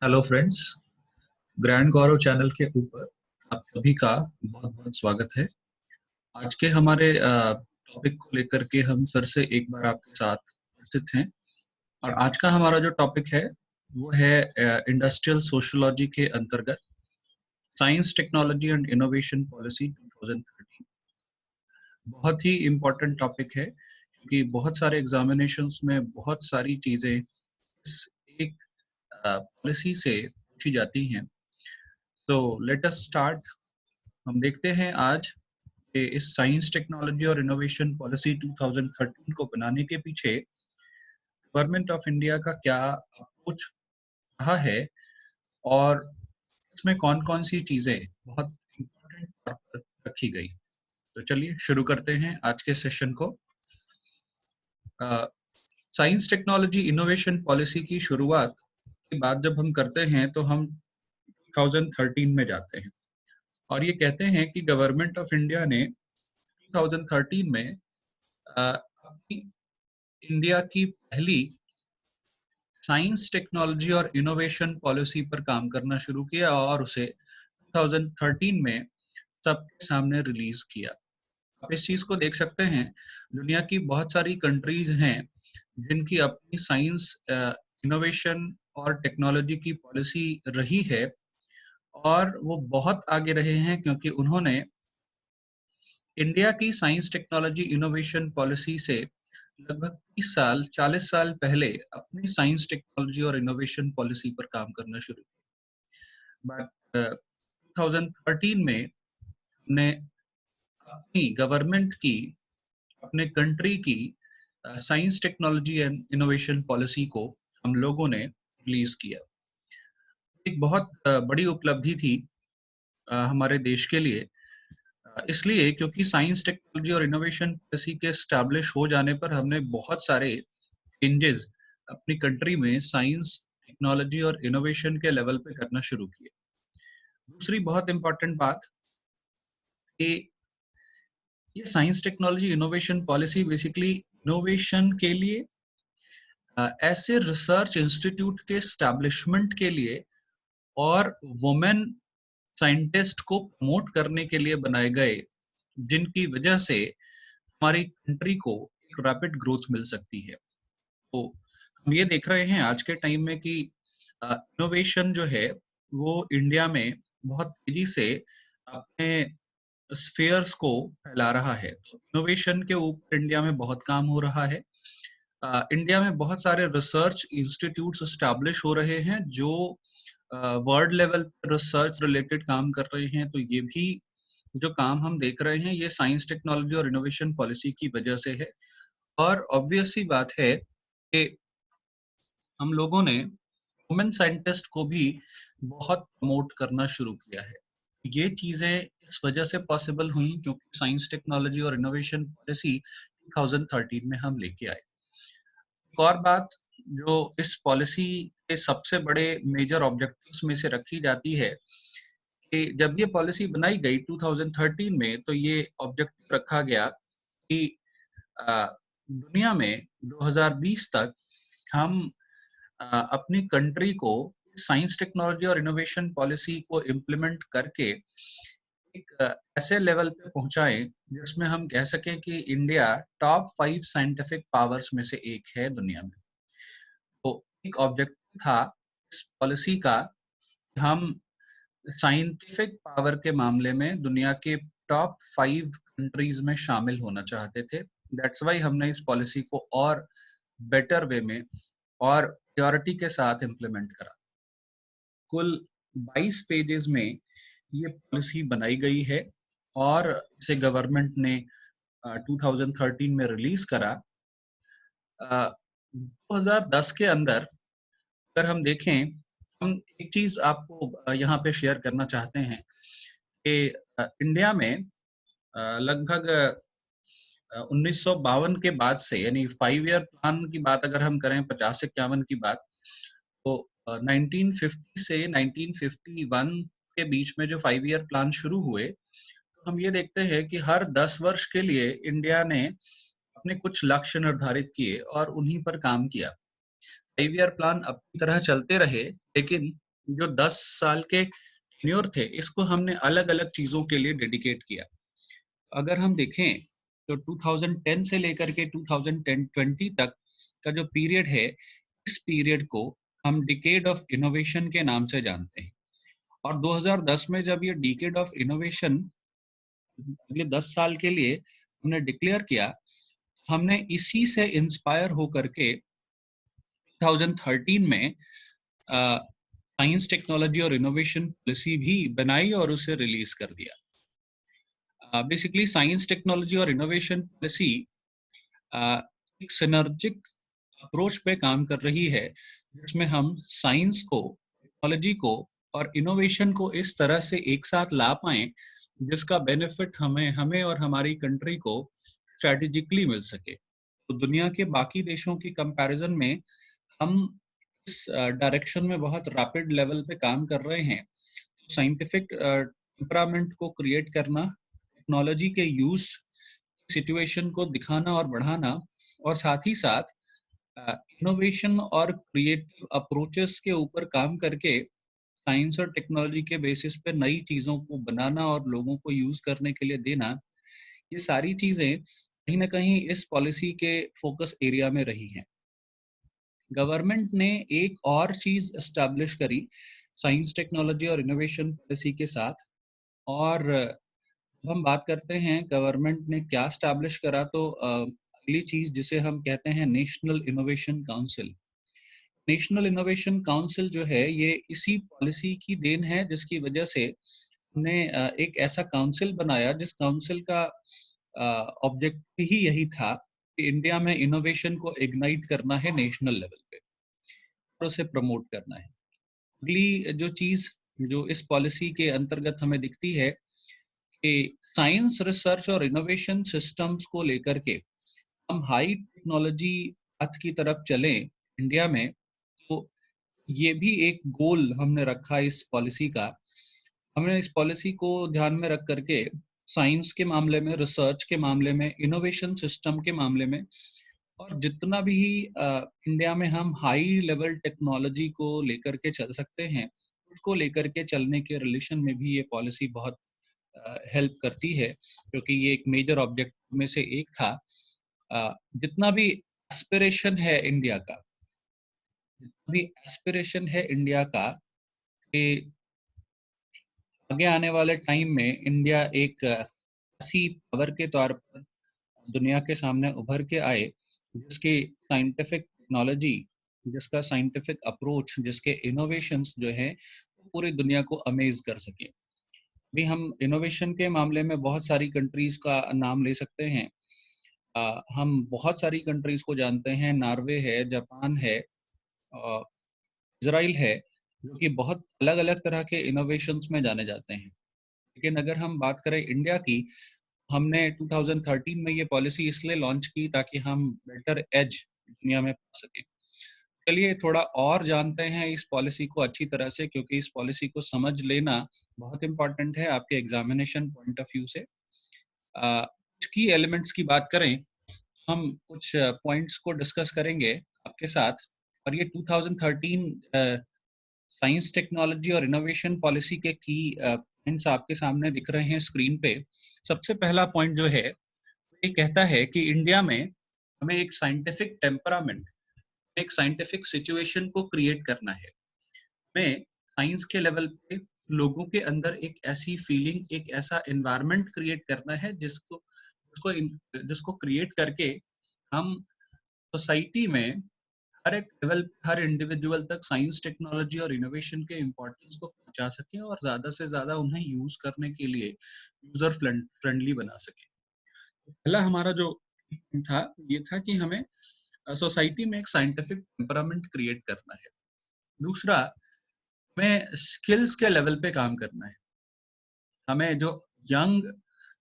Hello friends. Grand गौरव channel के ऊपर आप सभी का बहुत बहुत स्वागत है। आज के हमारे टॉपिक को लेकर के हम फिर से एक बार आपके साथ उपस्थित हैं और आज का हमारा जो टॉपिक है वो है इंडस्ट्रियल सोशियोलॉजी के अंतर्गत science technology and innovation policy 2013। बहुत ही इम्पोर्टेंट टॉपिक है क्योंकि बहुत सारे एग्जामिनेशंस में बहुत सारी चीजें इस एक पॉलिसी से पूछी जाती हैं। तो लेट अस स्टार्ट। हम देखते हैं आज कि इस साइंस टेक्नोलॉजी और इनोवेशन पॉलिसी 2013 को बनाने के पीछे गवर्नमेंट ऑफ इंडिया का क्या अप्रोच रहा है और इसमें कौन-कौन सी चीजें बहुत इम्पोर्टेंट तौर पर रखी गई। तो चलिए शुरू करते हैं आज के सेशन को। साइंस टेक्नोलॉजी इनोवेशन पॉलिसी की शुरुआत की बात जब हम करते हैं तो हम 2013 में जाते हैं और ये कहते हैं कि गवर्नमेंट ऑफ इंडिया ने 2013 में अपनी इंडिया की पहली साइंस टेक्नोलॉजी और इनोवेशन पॉलिसी पर काम करना शुरू किया और उसे 2013 में सबके सामने रिलीज किया। आप इस चीज को देख सकते हैं, दुनिया की बहुत सारी कंट्रीज हैं जिनकी अपनी साइंस इनोवेशन और टेक्नोलॉजी की पॉलिसी रही है और वो बहुत आगे रहे हैं क्योंकि उन्होंने इंडिया की साइंस टेक्नोलॉजी इनोवेशन पॉलिसी से लगभग 30 साल 40 साल पहले अपनी साइंस टेक्नोलॉजी और इनोवेशन पॉलिसी पर काम करना शुरू किया। बट 2013 में हमने अपनी गवर्नमेंट की, अपने कंट्री की science technology and innovation policy को हम लोगों ने रिलीज किया। एक बहुत बड़ी उपलब्धि थी हमारे देश के लिए, इसलिए क्योंकि साइंस टेक्नोलॉजी और इनोवेशन पॉलिसी के एस्टैब्लिश हो जाने पर हमने बहुत सारे चेंजेस अपनी कंट्री में साइंस टेक्नोलॉजी और इनोवेशन के लेवल पे करना शुरू किए। दूसरी बहुत इंपॉर्टेंट बात कि ये science technology innovation policy basically innovation के लिए ऐसे रिसर्च इंस्टीट्यूट के एस्टैब्लिशमेंट के लिए और वुमेन साइंटिस्ट को प्रमोट करने के लिए बनाए गए, जिनकी वजह से हमारी कंट्री को एक रैपिड ग्रोथ मिल सकती है। तो हम ये देख रहे हैं आज के टाइम में कि इनोवेशन जो है वो इंडिया में बहुत तेजी से अपने स्फीयर्स को फैला रहा है। तो इनोवेशन के ऊपर इंडिया में बहुत काम हो रहा है। इंडिया में बहुत सारे रिसर्च इंस्टीट्यूट्स एस्टैब्लिश हो रहे हैं जो वर्ल्ड लेवल पर रिसर्च रिलेटेड काम कर रहे हैं। तो ये भी जो काम हम देख रहे हैं ये साइंस टेक्नोलॉजी और इनोवेशन पॉलिसी की वजह से है। और ऑब्वियस सी बात है कि हम लोगों ने वुमेन साइंटिस्ट को भी बहुत प्रमोट करना शुरू किया है। ये चीजें इस वजह से पॉसिबल हुई क्योंकि साइंस टेक्नोलॉजी और इनोवेशन पॉलिसी 2013 में हम लेके आए। एक और बात जो इस पॉलिसी के सबसे बड़े मेजर ऑब्जेक्टिव्स में से रखी जाती है कि जब ये पॉलिसी बनाई गई 2013 में तो ये ऑब्जेक्टिव रखा गया कि दुनिया में 2020 तक हम अपनी कंट्री को साइंस टेक्नोलॉजी और इनोवेशन पॉलिसी को इम्प्लीमेंट करके एक ऐसे लेवल पे पहुंचाएं जिसमें हम कह सकें कि इंडिया टॉप 5 साइंटिफिक पावर्स में से एक है दुनिया में। तो एक ऑब्जेक्टिव था इस पॉलिसी का कि हम साइंटिफिक पावर के मामले में दुनिया के टॉप 5 कंट्रीज में शामिल होना चाहते थे। दैट्स वाई हमने इस पॉलिसी को और बेटर वे में और प्रायोरिटी के साथ इम्प्लीमेंट करा। कुल 22 पेजेस में ये पॉलिसी बनाई गई है और इसे गवर्नमेंट ने 2013 में रिलीज करा। 2010 के अंदर अगर हम देखें, हम एक चीज आपको यहाँ पे शेयर करना चाहते हैं कि इंडिया में लगभग 1952 के बाद से, यानी 5 ईयर प्लान की बात अगर हम करें 50-51 की बात, तो 1950 से 1951 के बीच में जो 5 ईयर प्लान शुरू हुए, तो हम ये देखते हैं कि हर 10 वर्ष के लिए इंडिया ने अपने कुछ लक्ष्य निर्धारित किए और उन्हीं पर काम किया। 5 ईयर प्लान अपनी तरह चलते रहे, लेकिन जो 10 साल के टेन्योर थे, इसको हमने अलग-अलग चीज़ों के लिए डेडिकेट किया। अगर हम देखें तो 2010 से लेकर के 2020 तक का जो पीरियड है, इस पीरियड को हम डिकेड ऑफ इनोवेशन के नाम से जानते हैं। और 2010 में जब ये डिकेड ऑफ इनोवेशन अगले 10 साल के लिए हमने डिक्लेयर किया, हमने इसी से इंस्पायर होकर के 2013 में साइंस टेक्नोलॉजी और इनोवेशन पॉलिसी भी बनाई और उसे रिलीज कर दिया। बेसिकली साइंस टेक्नोलॉजी और इनोवेशन पॉलिसी एक सिनर्जिक अप्रोच पे काम कर रही है, जिसमें हम साइंस को, टेक्नोलॉजी को और इनोवेशन को इस तरह से एक साथ ला पाएं जिसका बेनिफिट हमें हमें और हमारी कंट्री को स्ट्रेटेजिकली मिल सके। तो दुनिया के बाकी देशों की कंपैरिजन में हम इस डायरेक्शन में बहुत रैपिड लेवल पे काम कर रहे हैं। साइंटिफिक टेम्परामेंट को क्रिएट करना, टेक्नोलॉजी के यूज सिचुएशन को दिखाना और बढ़ाना, और साथ ही साथ इनोवेशन और क्रिएटिव अप्रोचेस के ऊपर काम करके साइंस और टेक्नोलॉजी के बेसिस पे नई चीज़ों को बनाना और लोगों को यूज करने के लिए देना, ये सारी चीज़ें कहीं ना कहीं इस पॉलिसी के फोकस एरिया में रही हैं। गवर्नमेंट ने एक और चीज एस्टैब्लिश करी साइंस टेक्नोलॉजी और इनोवेशन पॉलिसी के साथ। और जब हम बात करते हैं गवर्नमेंट ने क्या एस्टैब्लिश करा, तो अगली चीज जिसे हम कहते हैं national innovation council. National innovation council जो है, ये इसी पॉलिसी की देन है, जिसकी वजह से हमने एक ऐसा काउंसिल बनाया जिस काउंसिल का ऑब्जेक्टिव ही यही था कि इंडिया में इनोवेशन को इग्नाइट करना है नेशनल लेवल पे और उसे प्रमोट करना है। अगली जो चीज जो इस पॉलिसी के अंतर्गत हमें दिखती है कि साइंस रिसर्च और इनोवेशन सिस्टम्स को लेकर के हम हाई टेक्नोलॉजी पाथ की तरफ चलें इंडिया में, तो ये भी एक गोल हमने रखा इस पॉलिसी का। हमने इस पॉलिसी को ध्यान में रख करके साइंस के मामले में, रिसर्च के मामले में, इनोवेशन सिस्टम के मामले में, और जितना भी इंडिया में हम हाई लेवल टेक्नोलॉजी को लेकर के चल सकते हैं, उसको लेकर के चलने के रिलेशन में भी ये पॉलिसी बहुत हेल्प करती है, क्योंकि ये एक मेजर ऑब्जेक्ट में से एक था। जितना भी एस्पिरेशन है इंडिया का, जितना भी एस्पिरेशन है इंडिया का कि आगे आने वाले टाइम में इंडिया एक ऐसी पावर के तौर पर दुनिया के सामने उभर के आए जिसकी साइंटिफिक टेक्नोलॉजी, जिसका साइंटिफिक अप्रोच, जिसके इनोवेशंस जो है पूरी दुनिया को अमेज कर सके। अभी हम इनोवेशन के मामले में बहुत सारी कंट्रीज का नाम ले सकते हैं। हम बहुत सारी कंट्रीज को जानते हैं, नॉर्वे है, जापान है, इजराइल है, जो कि बहुत अलग अलग तरह के इनोवेशंस में जाने जाते हैं। लेकिन अगर हम बात करें इंडिया की, हमने 2013 में ये पॉलिसी इसलिए लॉन्च की ताकि हम बेटर एज दुनिया में पा सकें। चलिए थोड़ा और जानते हैं इस पॉलिसी को अच्छी तरह से, क्योंकि इस पॉलिसी को समझ लेना बहुत इम्पोर्टेंट है आपके एग्जामिनेशन पॉइंट ऑफ व्यू से। कुछ की एलिमेंट्स की बात करें, हम कुछ पॉइंट्स को डिस्कस करेंगे आपके साथ। और ये 2013 साइंस टेक्नोलॉजी और इनोवेशन पॉलिसी के की पॉइंट्स आपके सामने दिख रहे हैं स्क्रीन पे। सबसे पहला पॉइंट जो है, ये कहता है कि इंडिया में हमें एक साइंटिफिक टेम्परामेंट, एक साइंटिफिक सिचुएशन को क्रिएट करना है। हमें साइंस के लेवल पे लोगों के अंदर एक ऐसी फीलिंग, एक ऐसा एनवायरनमेंट क्रिएट करना है जिसको जिसको जिसको क्रिएट करके हम सोसाइटी में हर एक लेवल, हर इंडिविजुअल तक साइंस टेक्नोलॉजी और इनोवेशन के इम्पोर्टेंस को पहुंचा सके और ज्यादा से ज्यादा उन्हें यूज करने के लिए यूजर फ्रेंडली बना सके। पहला हमारा जो था, ये था कि हमें सोसाइटी में एक साइंटिफिक टेम्परामेंट क्रिएट करना है। दूसरा, हमें स्किल्स के लेवल पे काम करना है। हमें जो यंग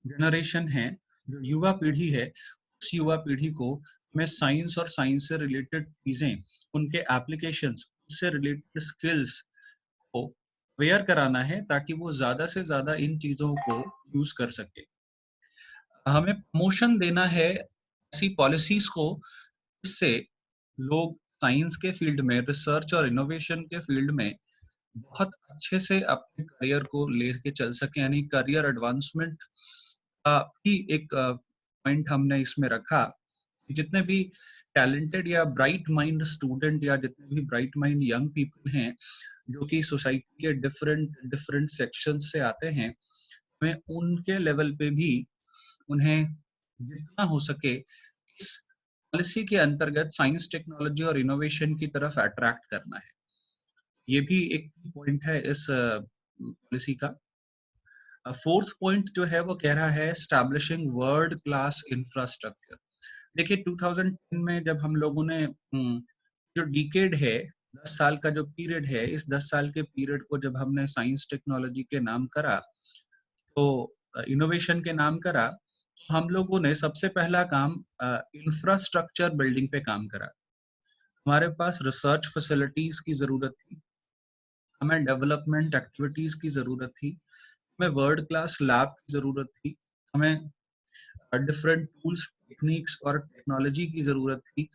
जनरेशन है, जो युवा पीढ़ी है, उस युवा पीढ़ी को हमें साइंस और साइंस से रिलेटेड चीजें, उनके एप्लीकेशंस, उससे रिलेटेड स्किल्स को अवेयर कराना है ताकि वो ज्यादा से ज्यादा इन चीजों को यूज कर सके। हमें प्रमोशन देना है ऐसी पॉलिसीज को जिससे लोग साइंस के फील्ड में, रिसर्च और इनोवेशन के फील्ड में बहुत अच्छे से अपने करियर को लेके चल सके, यानी करियर एडवांसमेंट का भी एक पॉइंट हमने इसमें रखा। जितने भी टैलेंटेड या ब्राइट माइंड स्टूडेंट या जितने भी ब्राइट माइंड यंग पीपल हैं जो कि सोसाइटी के डिफरेंट डिफरेंट सेक्शन से आते हैं, हमें उनके लेवल पे भी उन्हें जितना हो सके इस पॉलिसी के अंतर्गत साइंस टेक्नोलॉजी और इनोवेशन की तरफ अट्रैक्ट करना है। ये भी एक पॉइंट है इस पॉलिसी का। फोर्थ पॉइंट जो है वो कह रहा है एस्टैब्लिशिंग वर्ल्ड क्लास इंफ्रास्ट्रक्चर। देखिए 2010 में जब हम लोगों ने जो डिकेड है, 10 साल का जो पीरियड है, इस 10 साल के पीरियड को जब हमने साइंस टेक्नोलॉजी के नाम करा, तो इनोवेशन के नाम करा, तो हम लोगों ने सबसे पहला काम इंफ्रास्ट्रक्चर बिल्डिंग पे काम करा। हमारे पास रिसर्च फैसिलिटीज की जरूरत थी, हमें डेवलपमेंट एक्टिविटीज की जरूरत थी, हमें वर्ल्ड क्लास लैब की जरूरत थी, हमें डिफरेंट टूल्स, टेक्निक्स और टेक्नोलॉजी की जरूरत थी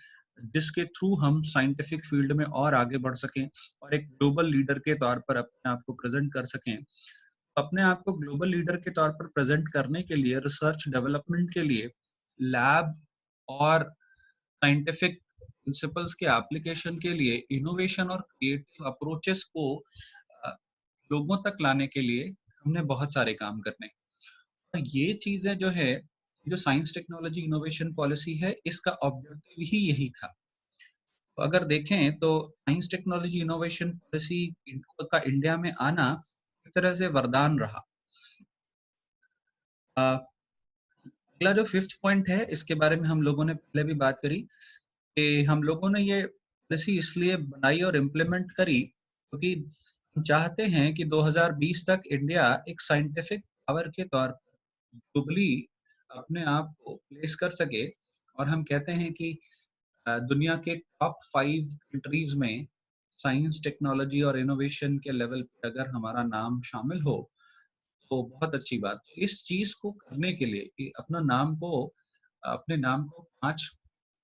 जिसके थ्रू हम साइंटिफिक फील्ड में और आगे बढ़ सकें और एक ग्लोबल लीडर के तौर पर अपने आप को प्रेजेंट कर सकें। अपने आप को ग्लोबल लीडर के तौर पर प्रेजेंट करने के लिए, रिसर्च डेवलपमेंट के लिए लैब और साइंटिफिक प्रिंसिपल्स के एप्लीकेशन के लिए इनोवेशन और क्रिएटिव अप्रोचेस को अ, लोगों तक लाने के लिए हमने बहुत सारे काम करने। और ये चीजें जो है, जो साइंस टेक्नोलॉजी इनोवेशन पॉलिसी है, इसका ऑब्जेक्टिव ही यही था। तो अगर देखें तो साइंस टेक्नोलॉजी इनोवेशन पॉलिसी का इंडिया में आना एक तरह से वरदान रहा। अगला जो फिफ्थ पॉइंट है, इसके बारे में हम लोगों ने पहले भी बात करी कि हम लोगों ने ये पॉलिसी इसलिए बनाई और इम्प्लीमेंट करी क्योंकि हम चाहते हैं कि 2020 तक इंडिया एक साइंटिफिक पावर के तौर पर ग्लोबली अपने आप को प्लेस कर सके। और हम कहते हैं कि दुनिया के टॉप 5 कंट्रीज में साइंस टेक्नोलॉजी और इनोवेशन के लेवल पे अगर हमारा नाम शामिल हो तो बहुत अच्छी बात। इस चीज को करने के लिए कि अपने नाम को 5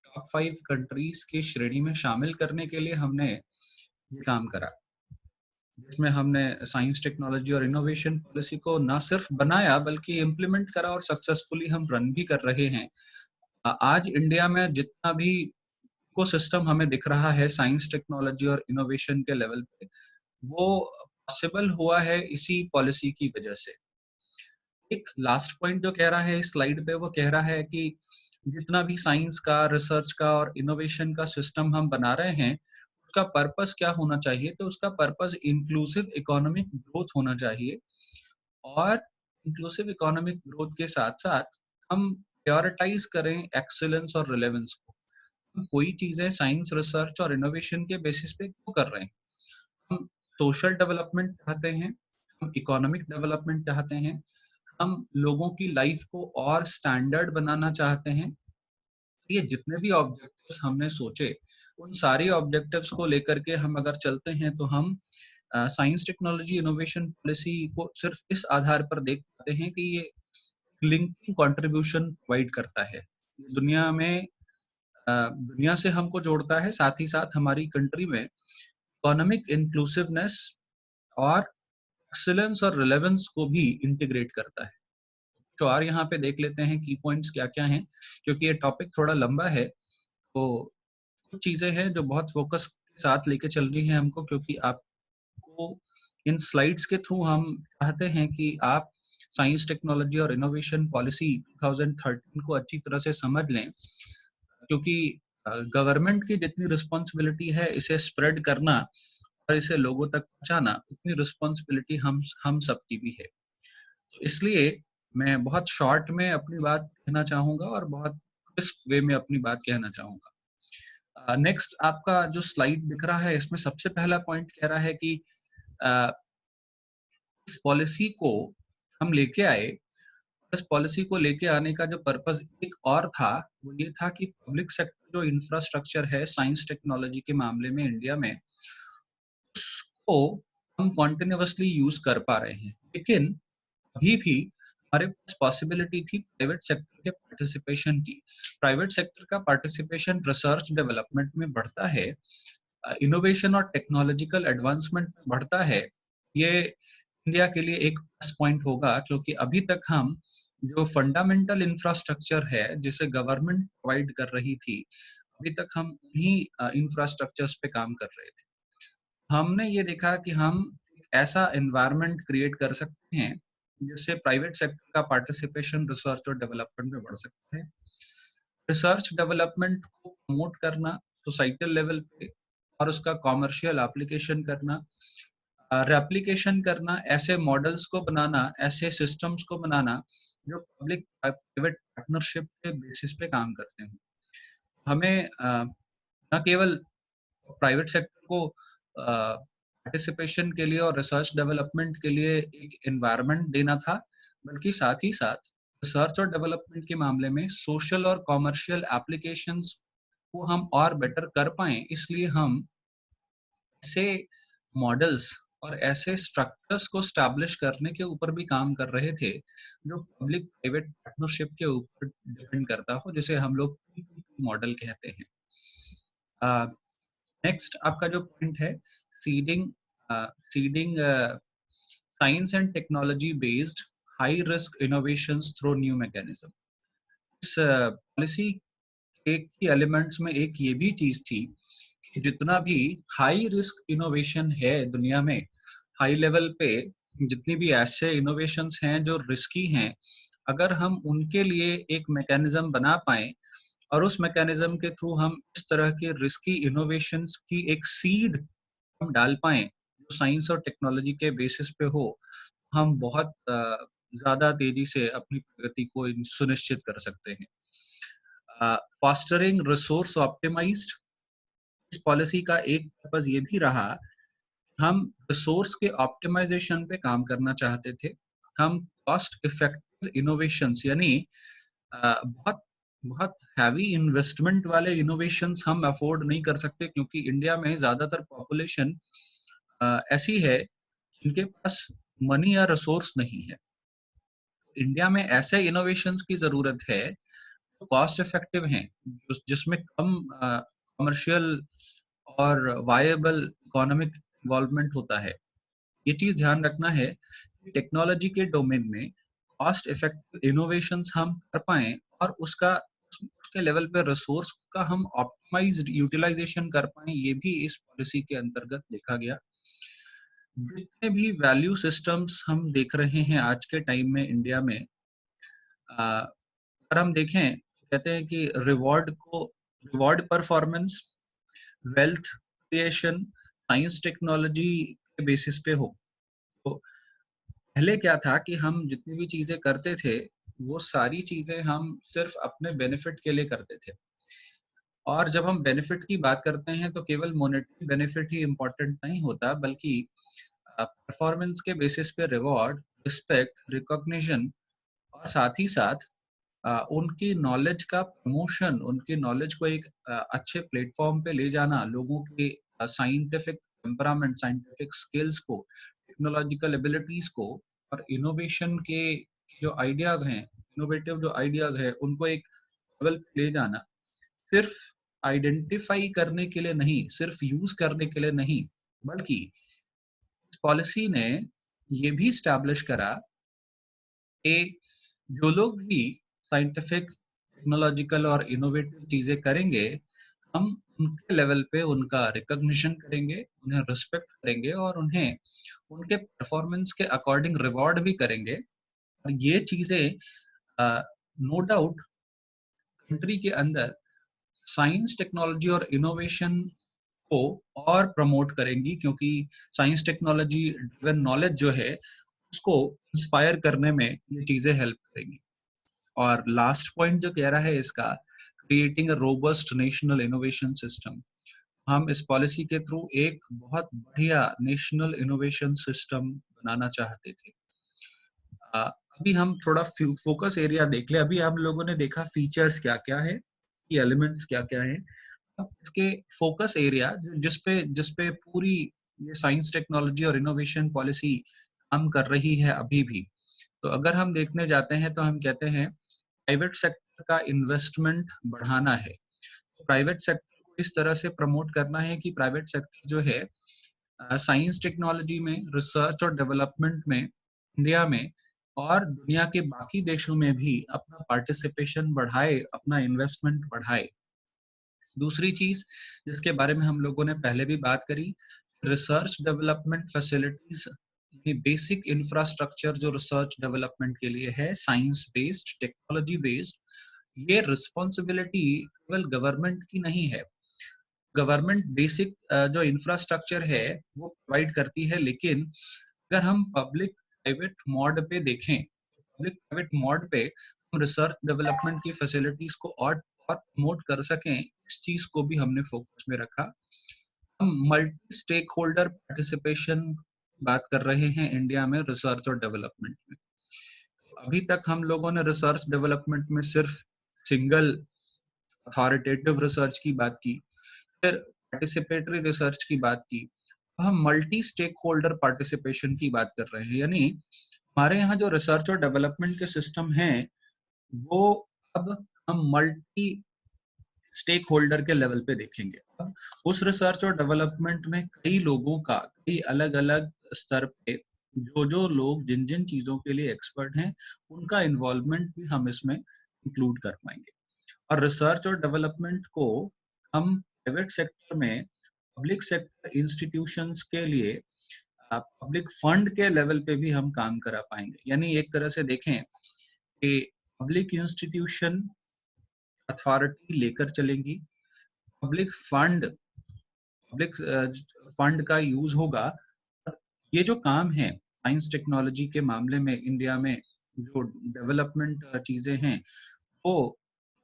टॉप 5 कंट्रीज की श्रेणी में शामिल करने के लिए हमने ये काम करा, जिसमें हमने साइंस टेक्नोलॉजी और इनोवेशन पॉलिसी को ना सिर्फ बनाया बल्कि इम्प्लीमेंट करा और सक्सेसफुली हम रन भी कर रहे हैं। आज इंडिया में जितना भी इकोसिस्टम हमें दिख रहा है साइंस टेक्नोलॉजी और इनोवेशन के लेवल पे, वो पॉसिबल हुआ है इसी पॉलिसी की वजह से। एक लास्ट पॉइंट जो कह रहा है इस स्लाइड पे, वो कह रहा है कि जितना भी साइंस का, रिसर्च का और इनोवेशन का सिस्टम हम बना रहे हैं, उसका पर्पस क्या होना चाहिए? तो उसका पर्पस इंक्लूसिव इकोनॉमिक ग्रोथ होना चाहिए। और इंक्लूसिव इकोनॉमिक ग्रोथ के साथ साथ हम प्रायोरिटाइज करें एक्सीलेंस और रिलेवेंस को। हम कोई चीजें साइंस, रिसर्च और इनोवेशन के बेसिस पे क्यों कर रहे हैं? हम सोशल डेवलपमेंट चाहते हैं, हम इकोनॉमिक डेवलपमेंट चाहते हैं, हम लोगों की लाइफ को और स्टैंडर्ड बनाना चाहते हैं। ये जितने भी ऑब्जेक्टिव्स हमने सोचे, उन सारे ऑब्जेक्टिव्स को लेकर के हम अगर चलते हैं तो हम साइंस टेक्नोलॉजी इनोवेशन पॉलिसी को सिर्फ इस आधार पर देख पाते हैं कि ये लिंकिंग कंट्रीब्यूशन प्रोवाइड करता है दुनिया में, दुनिया से हमको जोड़ता है, साथ ही साथ हमारी कंट्री में इकोनॉमिक इंक्लूसिवनेस और एक्सीलेंस और रिलेवेंस को भी इंटीग्रेट करता है। तो और यहाँ पे देख लेते हैं की पॉइंट्स क्या क्या हैं, क्योंकि ये टॉपिक थोड़ा लंबा है। तो कुछ चीजें हैं जो बहुत फोकस के साथ लेके चलनी है हमको, क्योंकि आपको इन स्लाइड्स के थ्रू हम चाहते हैं कि आप साइंस टेक्नोलॉजी और इनोवेशन पॉलिसी 2013 को अच्छी तरह से समझ लें, क्योंकि गवर्नमेंट की जितनी रिस्पॉन्सिबिलिटी है इसे स्प्रेड करना और इसे लोगों तक पहुंचाना, उतनी रिस्पॉन्सिबिलिटी हम सबकी भी है। तो इसलिए मैं बहुत शॉर्ट में अपनी बात कहना चाहूंगा और बहुत क्रिस्प वे में अपनी बात कहना चाहूंगा। नेक्स्ट आपका जो स्लाइड दिख रहा है, इसमें सबसे पहला पॉइंट कह रहा है कि अ, इस पॉलिसी को हम लेके आए। इस पॉलिसी को लेके आने का जो पर्पस एक और था, वो ये था कि पब्लिक सेक्टर जो इंफ्रास्ट्रक्चर है साइंस टेक्नोलॉजी के मामले में इंडिया में, उसको हम कॉन्टिन्यूसली यूज कर पा रहे हैं। लेकिन अभी भी हमारे पास पॉसिबिलिटी थी प्राइवेट सेक्टर के पार्टिसिपेशन की। प्राइवेट सेक्टर का पार्टिसिपेशन रिसर्च डेवलपमेंट में बढ़ता है इनोवेशन और टेक्नोलॉजिकल एडवांसमेंट बढ़ता है, ये इंडिया के लिए एक प्लस पॉइंट होगा, क्योंकि अभी तक हम जो फंडामेंटल इंफ्रास्ट्रक्चर है जिसे गवर्नमेंट प्रोवाइड कर रही थी, अभी तक हम उन्हीं इंफ्रास्ट्रक्चर्स पे काम कर रहे थे। हमने ये देखा कि हम ऐसा एनवायरनमेंट क्रिएट कर सकते हैं जिससे प्राइवेट सेक्टर का पार्टिसिपेशन रिसर्च और डेवलपमेंट में बढ़ सकता है। रिसर्च डेवलपमेंट को प्रमोट करना सोसाइटल लेवल पे और उसका कॉमर्शियल एप्लीकेशन करना, रेप्लिकेशन करना, ऐसे मॉडल्स को बनाना, ऐसे सिस्टम्स को बनाना जो पब्लिक प्राइवेट पार्टनरशिप के बेसिस पे काम करते हैं। हमें न केवल प्राइवेट सेक्टर को पार्टिसिपेशन के लिए और रिसर्च डेवलपमेंट के लिए एक एनवायरनमेंट देना था, बल्कि साथ ही साथ रिसर्च और डेवलपमेंट के मामले में सोशल और कॉमर्शियल एप्लीकेशंस को हम और बेटर कर पाएं, इसलिए हम ऐसे मॉडल्स और ऐसे स्ट्रक्चर्स को स्टैब्लिश करने के ऊपर भी काम कर रहे थे जो पब्लिक प्राइवेट पार्टनरशिप के ऊपर डिपेंड करता हो, जिसे हम लोग मॉडल कहते हैं। नेक्स्ट आपका जो पॉइंट है, seeding seeding science and technology based high risk innovations through new mechanism. इस पॉलिसी के एलिमेंट्स में एक ये भी चीज थी कि जितना भी हाई रिस्क इनोवेशन है दुनिया में, हाई लेवल पे जितनी भी ऐसे इनोवेशंस हैं जो रिस्की हैं, अगर हम उनके लिए एक मैकेनिज्म बना पाए और उस मैकेनिज्म के थ्रू हम इस तरह के रिस्की इनोवेशंस की एक सीड हम डाल पाए जो साइंस और टेक्नोलॉजी के बेसिस पे हो, हम बहुत ज्यादा तेजी से अपनी प्रगति को सुनिश्चित कर सकते हैं। फॉस्टरिंग रिसोर्स ऑप्टिमाइज्ड, इस पॉलिसी का एक पर्पस ये भी रहा, हम रिसोर्स के ऑप्टिमाइजेशन पे काम करना चाहते थे। हम कॉस्ट इफेक्टिव इनोवेशंस यानी बहुत बहुत हैवी इन्वेस्टमेंट वाले इनोवेशंस हम अफोर्ड नहीं कर सकते, क्योंकि इंडिया में ज्यादातर पॉपुलेशन ऐसी है जिनके पास मनी या रिसोर्स नहीं है। इंडिया में ऐसे इनोवेशंस की जरूरत है जो कॉस्ट इफेक्टिव हैं, जिसमें कम कमर्शियल और वायबल इकोनॉमिक इन्वॉल्वमेंट होता है। ये चीज ध्यान रखना है कि टेक्नोलॉजी के डोमेन में कॉस्ट इफेक्टिव इनोवेशंस हम कर पाए और उसके लेवल पे रिसोर्स का हम ऑप्टिमाइज्ड यूटिलाइजेशन कर पाए, ये भी इस पॉलिसी के अंतर्गत देखा गया। जितने भी वैल्यू सिस्टम्स हम देख रहे हैं आज के टाइम में इंडिया में, अगर हम देखें तो कहते हैं कि reward performance, wealth creation science technology के बेसिस पे हो। तो पहले क्या था कि हम जितनी भी चीजें करते थे वो सारी चीजें हम सिर्फ अपने बेनिफिट के लिए करते थे, और जब हम बेनिफिट की बात करते हैं तो केवल मॉनेटरी बेनिफिट ही इम्पोर्टेंट नहीं होता, बल्कि परफॉर्मेंस के बेसिस पे रिवॉर्ड, रिस्पेक्ट, रिकॉग्निशन और साथ ही साथ उनकी नॉलेज का प्रमोशन, उनकी नॉलेज को एक अच्छे प्लेटफॉर्म पे ले जाना, लोगों के साइंटिफिक टेम्परामेंट, साइंटिफिक स्किल्स को, टेक्नोलॉजिकल एबिलिटीज को और इनोवेशन के जो आइडियाज हैं, इनोवेटिव जो आइडियाज है उनको एक लेवल पे ले जाना, सिर्फ आइडेंटिफाई करने के लिए नहीं, सिर्फ यूज करने के लिए नहीं, बल्कि इस पॉलिसी ने ये भी स्टैब्लिश करा कि जो लोग भी साइंटिफिक, टेक्नोलॉजिकल और इनोवेटिव चीजें करेंगे, हम उनके लेवल पे उनका रिकॉग्निशन करेंगे, उन्हें रिस्पेक्ट करेंगे और उन्हें उनके परफॉर्मेंस के अकॉर्डिंग रिवॉर्ड भी करेंगे। और ये चीजें नो डाउट कंट्री के अंदर साइंस, टेक्नोलॉजी और इनोवेशन को और प्रमोट करेंगी, क्योंकि साइंस टेक्नोलॉजी ड्रिवन नॉलेज जो है उसको इंस्पायर करने में ये चीजें हेल्प करेंगी। और लास्ट पॉइंट जो कह रहा है इसका, creating a robust national innovation system, हम इस पॉलिसी के थ्रू एक बहुत बढ़िया नेशनल इनोवेशन सिस्टम बनाना चाहते थे। अभी हम थोड़ा फोकस एरिया देख ले। अभी आप लोगों ने देखा फीचर्स क्या क्या है, की एलिमेंट्स क्या क्या है। अब इसके फोकस एरिया जिसपे पूरी ये साइंस, टेक्नोलॉजी और इनोवेशन पॉलिसी काम कर रही है अभी भी, तो अगर हम देखने जाते हैं तो हम कहते हैं प्राइवेट सेक्टर का इन्वेस्टमेंट बढ़ाना है। प्राइवेट सेक्टर इस तरह से प्रमोट करना है कि प्राइवेट सेक्टर जो है साइंस टेक्नोलॉजी में, रिसर्च और डेवलपमेंट में इंडिया में और दुनिया के बाकी देशों में भी अपना पार्टिसिपेशन बढ़ाए, अपना इन्वेस्टमेंट बढ़ाए। दूसरी चीज जिसके बारे में हम लोगों ने पहले भी बात करी, research development facilities, basic infrastructure जो रिसर्च डेवलपमेंट के लिए है, साइंस बेस्ड, टेक्नोलॉजी बेस्ड, ये रिस्पॉन्सिबिलिटी केवल गवर्नमेंट की नहीं है। गवर्नमेंट बेसिक जो इंफ्रास्ट्रक्चर है वो प्रोवाइड करती है, लेकिन अगर हम पब्लिक प्राइवेट मॉड पे देखें, पब्लिक प्राइवेट मॉड पे हम रिसर्च डेवलपमेंट की फैसिलिटीज को और प्रमोट कर सकें, इस चीज को भी हमने फोकस में रखा। हम मल्टी स्टेक होल्डर पार्टिसिपेशन बात कर रहे हैं इंडिया में रिसर्च और डेवलपमेंट में। अभी तक हम लोगों ने रिसर्च डेवलपमेंट में सिर्फ सिंगल अथॉरिटेटिव रिसर्च की बात की, फिर पार्टिसिपेटरी रिसर्च की बात की, हम मल्टी स्टेक होल्डर पार्टिसिपेशन की बात कर रहे हैं। यानी हमारे यहाँ जो रिसर्च और डेवलपमेंट के सिस्टम हैं वो अब हम मल्टी स्टेक होल्डर के लेवल पे देखेंगे। अब उस रिसर्च और डेवलपमेंट में कई लोगों का, कई अलग अलग स्तर पे जो जो लोग जिन जिन चीजों के लिए एक्सपर्ट हैं उनका इन्वॉल्वमेंट भी हम इसमें इंक्लूड कर पाएंगे। और रिसर्च और डेवलपमेंट को हम प्राइवेट सेक्टर में पब्लिक सेक्टर इंस्टीट्यूशंस के लिए पब्लिक फंड के लेवल पे भी हम काम करा पाएंगे। यानी एक तरह से देखें कि पब्लिक इंस्टीट्यूशन अथॉरिटी लेकर चलेंगी, पब्लिक फंड का यूज होगा। ये जो काम है साइंस टेक्नोलॉजी के मामले में इंडिया में जो डेवलपमेंट चीजें हैं वो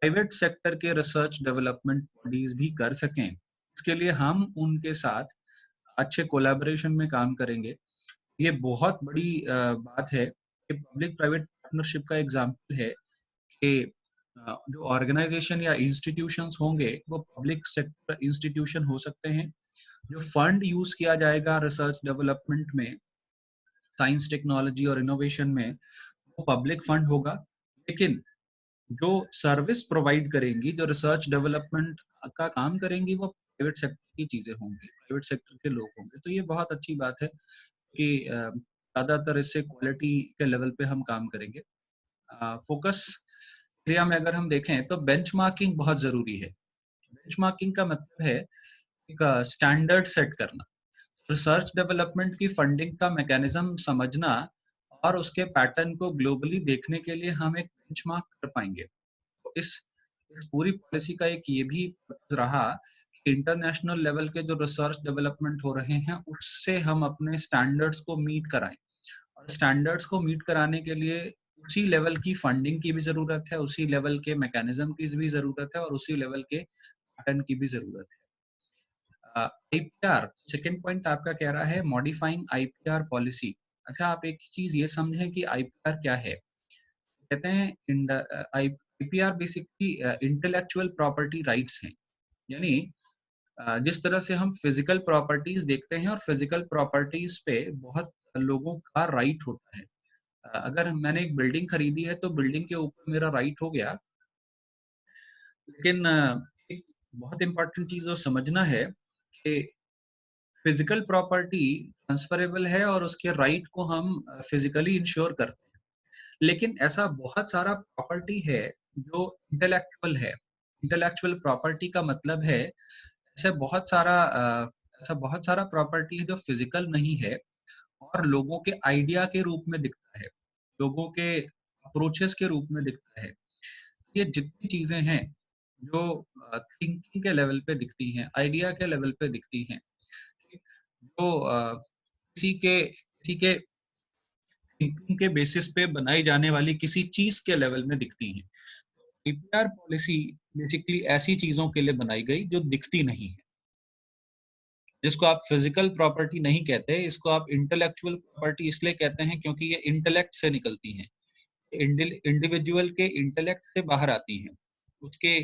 प्राइवेट सेक्टर के रिसर्च डेवलपमेंट बॉडीज भी कर सकें, इसके लिए हम उनके साथ अच्छे कोलैबोरेशन में काम करेंगे। ये बहुत बड़ी बात है कि पब्लिक प्राइवेट पार्टनरशिप का एग्जाम्पल है कि जो ऑर्गेनाइजेशन या इंस्टीट्यूशंस होंगे वो पब्लिक सेक्टर इंस्टीट्यूशन हो सकते हैं। जो फंड यूज किया जाएगा रिसर्च डेवलपमेंट में, साइंस टेक्नोलॉजी और इनोवेशन में, वो पब्लिक फंड होगा। लेकिन जो सर्विस प्रोवाइड करेंगी, जो रिसर्च डेवलपमेंट का काम करेंगी, वो प्राइवेट सेक्टर की चीजें होंगी, प्राइवेट सेक्टर के लोग होंगे। तो ये बहुत अच्छी बात है कि ज्यादातर इससे क्वालिटी के लेवल पे हम काम करेंगे। फोकस एरिया में अगर हम देखें तो बेंचमार्किंग बहुत जरूरी है। बेंचमार्किंग का मतलब है एक स्टैंडर्ड सेट करना। रिसर्च डेवलपमेंट की फंडिंग का मैकेनिज्म समझना और उसके पैटर्न को ग्लोबली देखने के लिए हम एक बेंचमार्क कर पाएंगे। तो इस पूरी पॉलिसी का एक ये भी रहा कि इंटरनेशनल लेवल के जो रिसर्च डेवलपमेंट हो रहे हैं उससे हम अपने स्टैंडर्ड्स को मीट कराएं। और स्टैंडर्ड्स को मीट कराने के लिए उसी लेवल की फंडिंग की भी जरूरत है, उसी लेवल के मैकेनिज्म की भी जरूरत है और उसी लेवल के पैटर्न की भी जरूरत है। आईपीआर सेकंड पॉइंट आपका कह रहा है मॉडिफाइंग आईपीआर पॉलिसी। अच्छा, आप एक चीज ये समझें कि आईपीआर क्या है। कहते हैं IPR basically intellectual property rights हैं। यानी जिस तरह से हम फिजिकल प्रॉपर्टीज देखते हैं और फिजिकल प्रॉपर्टीज पे बहुत लोगों का राइट होता है। अगर मैंने एक बिल्डिंग खरीदी है तो बिल्डिंग के ऊपर मेरा राइट हो गया, लेकिन एक बहुत इंपॉर्टेंट चीज जो समझना है कि फिजिकल प्रॉपर्टी ट्रांसफरेबल है और उसके राइट को हम फिजिकली इंश्योर करते हैं। लेकिन ऐसा बहुत सारा प्रॉपर्टी है जो इंटेलेक्चुअल है। इंटेलेक्चुअल प्रॉपर्टी का मतलब है ऐसे बहुत सारा ऐसा बहुत सारा प्रॉपर्टी है जो फिजिकल नहीं है और लोगों के आइडिया के रूप में दिखता है, लोगों के अप्रोचेस के रूप में दिखता है। ये जितनी चीजें हैं जो थिंकिंग के लेवल पे दिखती हैं, आइडिया के लेवल पे दिखती हैं, जो किसी के थिंकिंग के बेसिस पे बनाई जाने वाली किसी चीज के लेवल में दिखती हैं। आईपीआर पॉलिसी बेसिकली ऐसी चीजों के लिए बनाई गई जो दिखती नहीं है, जिसको आप फिजिकल प्रॉपर्टी नहीं कहते, इसको आप इंटेलेक्चुअल प्रॉपर्टी इसलिए कहते हैं क्योंकि ये इंटेलेक्ट से निकलती हैं, इंडिविजुअल के इंटेलेक्ट से बाहर आती हैं। उसके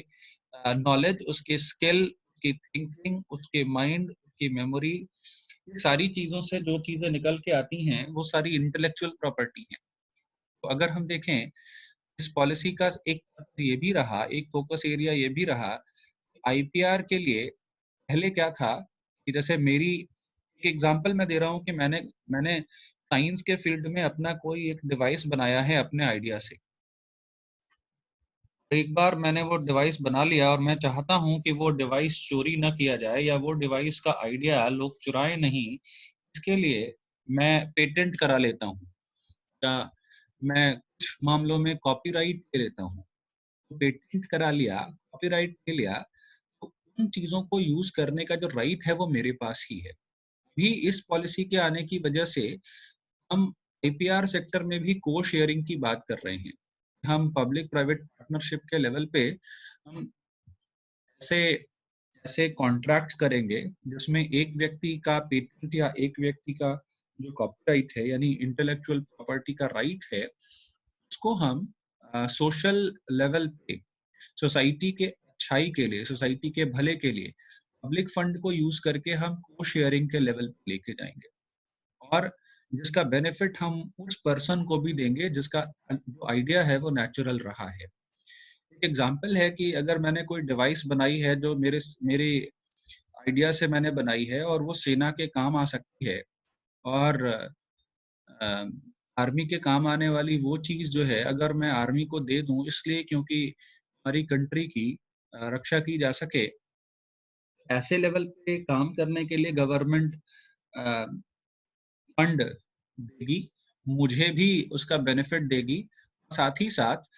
नॉलेज, उसके स्किल, उसकी थिंकिंग, उसके माइंड, उसकी मेमोरी, ये सारी चीजों से जो चीजें निकल के आती हैं वो सारी इंटेलेक्चुअल प्रॉपर्टी हैं। तो अगर हम देखें इस पॉलिसी का एक ये भी रहा, एक फोकस एरिया ये भी रहा, आईपीआर के लिए पहले क्या था कि जैसे मेरी एक एग्जांपल मैं दे रहा हूँ कि मैंने मैंने साइंस के फील्ड में अपना कोई एक डिवाइस बनाया है अपने आइडिया से। एक बार मैंने वो डिवाइस बना लिया और मैं चाहता हूँ कि वो डिवाइस चोरी ना किया जाए या वो डिवाइस का आइडिया लोग चुराए नहीं, इसके लिए मैं पेटेंट करा लेता हूँ या मैं कुछ मामलों में कॉपीराइट ले लेता हूँ। पेटेंट करा लिया, कॉपीराइट ले लिया, तो उन चीज़ों को यूज़ करने का जो राइट है वो मेरे पास ही है। भी इस पॉलिसी के आने की वजह से हम आईपीआर सेक्टर में भी को शेयरिंग की बात कर रहे हैं। हम पब्लिक प्राइवेट पार्टनरशिप के लेवल पे हम ऐसे ऐसे कॉन्ट्रैक्ट्स करेंगे जिसमें एक व्यक्ति का पेटेंट या एक व्यक्ति का जो कॉपीराइट है यानी इंटेलेक्चुअल प्रॉपर्टी का राइट है, उसको हम सोशल लेवल पे सोसाइटी के अच्छाई के लिए, सोसाइटी के भले के लिए पब्लिक फंड को यूज करके हम को शेयरिंग के लेवल पे लेके जाएंगे और जिसका बेनिफिट हम उस पर्सन को भी देंगे जिसका जो आइडिया है वो नेचुरल रहा है। एक एग्जांपल है कि अगर मैंने कोई डिवाइस बनाई है जो मेरे मेरे आइडिया से मैंने बनाई है और वो सेना के काम आ सकती है और आर्मी के काम आने वाली वो चीज जो है अगर मैं आर्मी को दे दूं इसलिए क्योंकि हमारी कंट्री की रक्षा की जा सके, ऐसे लेवल पे काम करने के लिए गवर्नमेंट फंड देगी, मुझे भी उसका बेनिफिट देगी। साथ ही साथ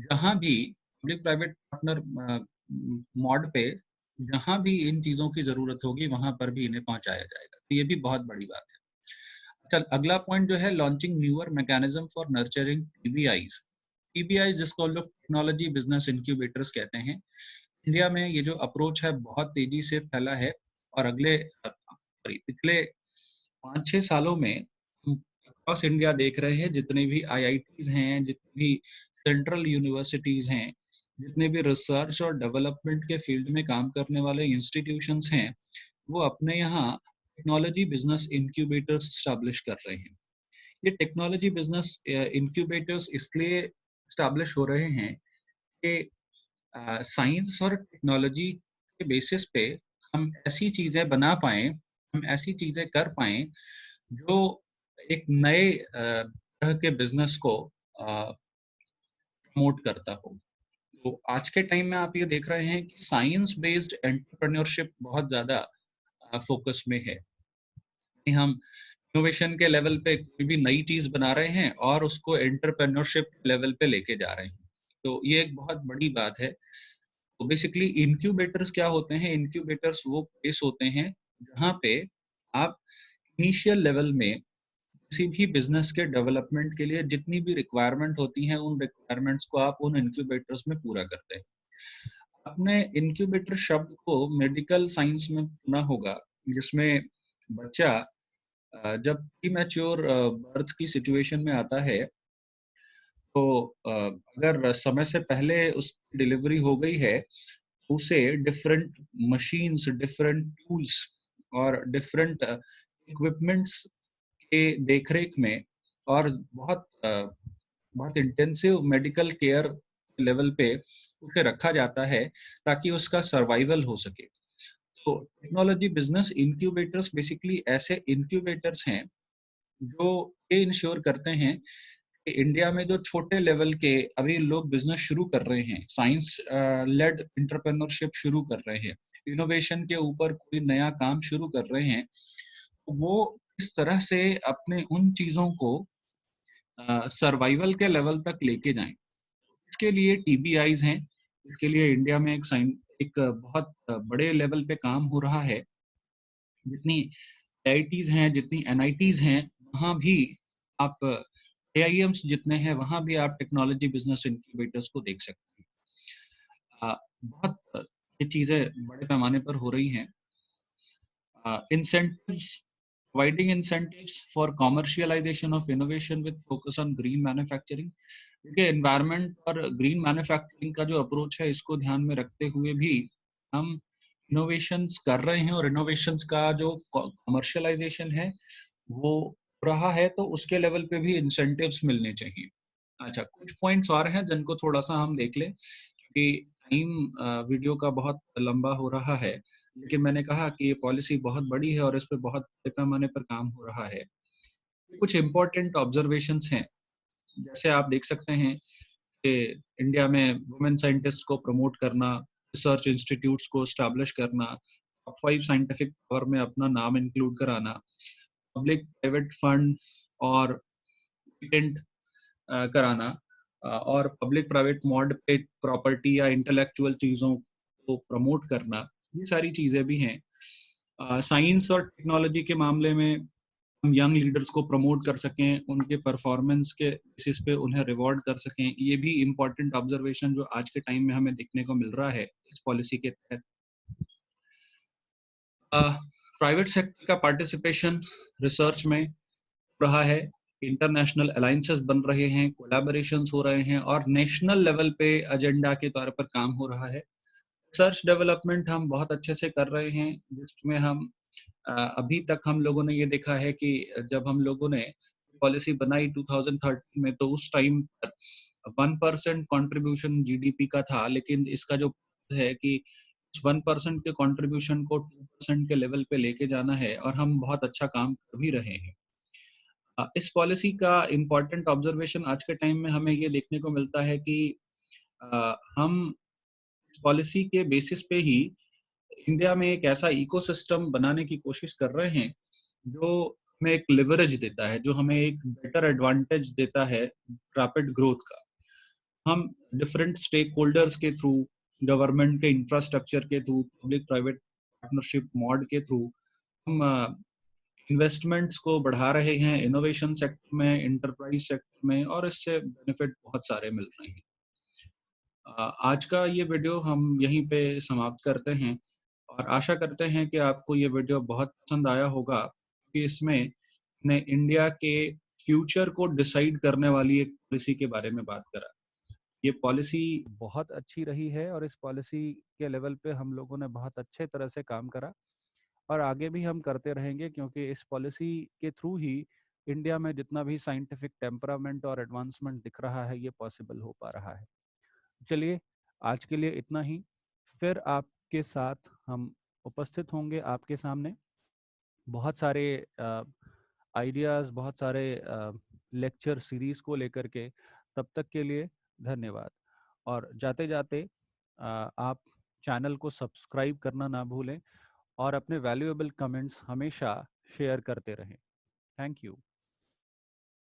जहां भी पब्लिक प्राइवेट पार्टनर मॉड पे जहां भी इन चीजों की जरूरत होगी वहां पर भी इन्हें पहुंचाया जाएगा, तो ये भी बहुत बड़ी बात है। चल अगला पॉइंट जो है launching newer mechanism for nurturing TBIs. TBIs जिसको हम लोग टेक्नोलॉजी बिजनेस इंक्यूबेटर्स कहते हैं, इंडिया में ये जो अप्रोच है बहुत तेजी से फैला है और अगले पिछले 5-6 सालों में हम अक्रॉस इंडिया देख रहे हैं जितने भी आईआईटीज हैं, जितनी भी सेंट्रल यूनिवर्सिटीज हैं, जितने भी रिसर्च और डेवलपमेंट के फील्ड में काम करने वाले इंस्टीट्यूशंस हैं, वो अपने यहाँ टेक्नोलॉजी बिजनेस इंक्यूबेटर्स स्टैब्लिश कर रहे हैं। ये टेक्नोलॉजी बिजनेस इंक्यूबेटर्स इसलिए स्टैब्लिश हो रहे हैं कि साइंस और टेक्नोलॉजी के बेसिस पे हम ऐसी चीजें बना पाए, हम ऐसी चीजें कर पाए जो एक नए तरह के बिजनेस को प्रमोट करता हो। तो आज के टाइम में आप ये देख रहे हैं कि साइंस बेस्ड एंटरप्रेन्योरशिप बहुत ज्यादा फोकस में है कि हम इनोवेशन के लेवल पे कोई भी नई चीज बना रहे हैं और उसको एंटरप्रेन्योरशिप लेवल पे लेके जा रहे हैं, तो ये एक बहुत बड़ी बात है। तो बेसिकली इनक्यूबेटर्स क्या होते हैं? इनक्यूबेटर्स वो प्लेस होते हैं जहाँ पे आप इनिशियल लेवल में किसी भी बिजनेस के डेवलपमेंट के लिए जितनी भी रिक्वायरमेंट होती हैं उन रिक्वायरमेंट्स को आप उन इनक्यूबेटर्स में पूरा करते हैं। आपने इनक्यूबेटर शब्द को मेडिकल साइंस में सुना होगा, जिसमें बच्चा जब प्रीमैच्योर बर्थ की सिचुएशन में आता है तो अगर समय से पहले उसकी डिलीवरी हो गई है, उसे डिफरेंट मशीन्स, डिफरेंट टूल्स और डिफरेंट इक्विपमेंट्स के देखरेख में और बहुत इंटेंसिव मेडिकल केयर लेवल पे उसे रखा जाता है ताकि उसका सर्वाइवल हो सके। तो टेक्नोलॉजी बिजनेस इंक्यूबेटर्स बेसिकली ऐसे इंक्यूबेटर्स हैं जो ये इंश्योर करते हैं कि इंडिया में जो छोटे लेवल के अभी लोग बिजनेस शुरू कर रहे हैं, साइंस लेड इंटरप्रेन्योरशिप शुरू कर रहे हैं, इनोवेशन के ऊपर कोई नया काम शुरू कर रहे हैं, वो इस तरह से अपने उन चीजों को सर्वाइवल के लेवल तक लेके जाएं। इसके लिए टीबीआईज हैं, इसके लिए इंडिया में एक बहुत बड़े लेवल पे काम हो रहा है। जितनी आईआईटीज हैं, जितनी एनआईटीज हैं, वहाँ भी आप एआईएम्स जितने हैं वहाँ भी आप टेक्नोलॉजी बिजनेस इंक्यूबेटर्स को देख सकते हैं। बहुत ये चीजें बड़े पैमाने पर हो रही हैं। incentives providing incentives for commercialization of innovation with focus on green manufacturing। देखिए एनवायरनमेंट और ग्रीन मैन्युफैक्चरिंग का जो अप्रोच है इसको ध्यान में रखते हुए भी हम इनोवेशंस कर रहे हैं और इनोवेशंस का जो कमर्शियलाइजेशन है वो रहा है, तो उसके लेवल पे भी इंसेंटिव्स मिलने चाहिए। अच्छा, कुछ पॉइंट्स और हैं जिनको थोड़ा सा हम देख लें कि टाइम वीडियो का बहुत लंबा हो रहा है, लेकिन मैंने कहा कि ये पॉलिसी बहुत बड़ी है और इस पे बहुत बड़े पैमाने पर काम हो रहा है। कुछ इम्पोर्टेंट ऑब्जर्वेशंस हैं, जैसे आप देख सकते हैं कि इंडिया में वुमेन साइंटिस्ट को प्रमोट करना, रिसर्च इंस्टीट्यूट्स को एस्टैब्लिश करना, टॉप 5 साइंटिफिक पावर में अपना नाम इंक्लूड कराना, पब्लिक प्राइवेट फंड और पेटेंट कराना, और पब्लिक प्राइवेट मॉड पे प्रॉपर्टी या इंटेलेक्चुअल चीज़ों को प्रमोट करना, ये सारी चीज़ें भी हैं। साइंस और टेक्नोलॉजी के मामले में हम यंग लीडर्स को प्रमोट कर सकें, उनके परफॉर्मेंस के बेसिस पे उन्हें रिवॉर्ड कर सकें, ये भी इम्पोर्टेंट ऑब्जर्वेशन जो आज के टाइम में हमें देखने को मिल रहा है इस पॉलिसी के तहत। प्राइवेट सेक्टर का पार्टिसिपेशन रिसर्च में रहा है, इंटरनेशनल अलायंसेस बन रहे हैं, कोलैबोरेशंस हो रहे हैं और नेशनल लेवल पे एजेंडा के तौर पर काम हो रहा है। रिसर्च डेवलपमेंट हम बहुत अच्छे से कर रहे हैं, जिसमें हम अभी तक हम लोगों ने ये देखा है कि जब हम लोगों ने पॉलिसी बनाई 2013 में, तो उस टाइम पर 1% कंट्रीब्यूशन जीडीपी का था, लेकिन इसका जो है कि 1% के कंट्रीब्यूशन को 2% के लेवल पे लेके जाना है और हम बहुत अच्छा काम कर भी रहे हैं। इस पॉलिसी का इम्पोर्टेंट ऑब्जर्वेशन आज के टाइम में हमें ये देखने को मिलता है कि हम पॉलिसी के बेसिस पे ही इंडिया में एक ऐसा इकोसिस्टम बनाने की कोशिश कर रहे हैं जो हमें एक लिवरेज देता है, जो हमें एक बेटर एडवांटेज देता है रैपिड ग्रोथ का। हम डिफरेंट स्टेक होल्डर्स के थ्रू, गवर्नमेंट के इंफ्रास्ट्रक्चर के through, public private partnership mod के थ्रू हम इन्वेस्टमेंट्स को बढ़ा रहे हैं, इनोवेशन सेक्टर में, एंटरप्राइज सेक्टर में, और इससे बेनिफिट बहुत सारे मिल रहे हैं। आज का ये वीडियो हम यहीं पे समाप्त करते हैं और आशा करते हैं कि आपको ये वीडियो बहुत पसंद आया होगा, क्योंकि इसमें ने इंडिया के फ्यूचर को डिसाइड करने वाली एक पॉलिसी के बारे में बात करा। ये पॉलिसी बहुत अच्छी रही है और इस पॉलिसी के लेवल पे हम लोगों ने बहुत अच्छे तरह से काम करा और आगे भी हम करते रहेंगे, क्योंकि इस पॉलिसी के थ्रू ही इंडिया में जितना भी साइंटिफिक टेम्परामेंट और एडवांसमेंट दिख रहा है ये पॉसिबल हो पा रहा है। चलिए, आज के लिए इतना ही। फिर आपके साथ हम उपस्थित होंगे आपके सामने बहुत सारे आइडियाज़, बहुत सारे लेक्चर सीरीज को लेकर के। तब तक के लिए धन्यवाद। और जाते जाते आप चैनल को सब्सक्राइब करना ना भूलें और अपने वैल्यूएबल कमेंट्स हमेशा शेयर करते रहें। Thank you.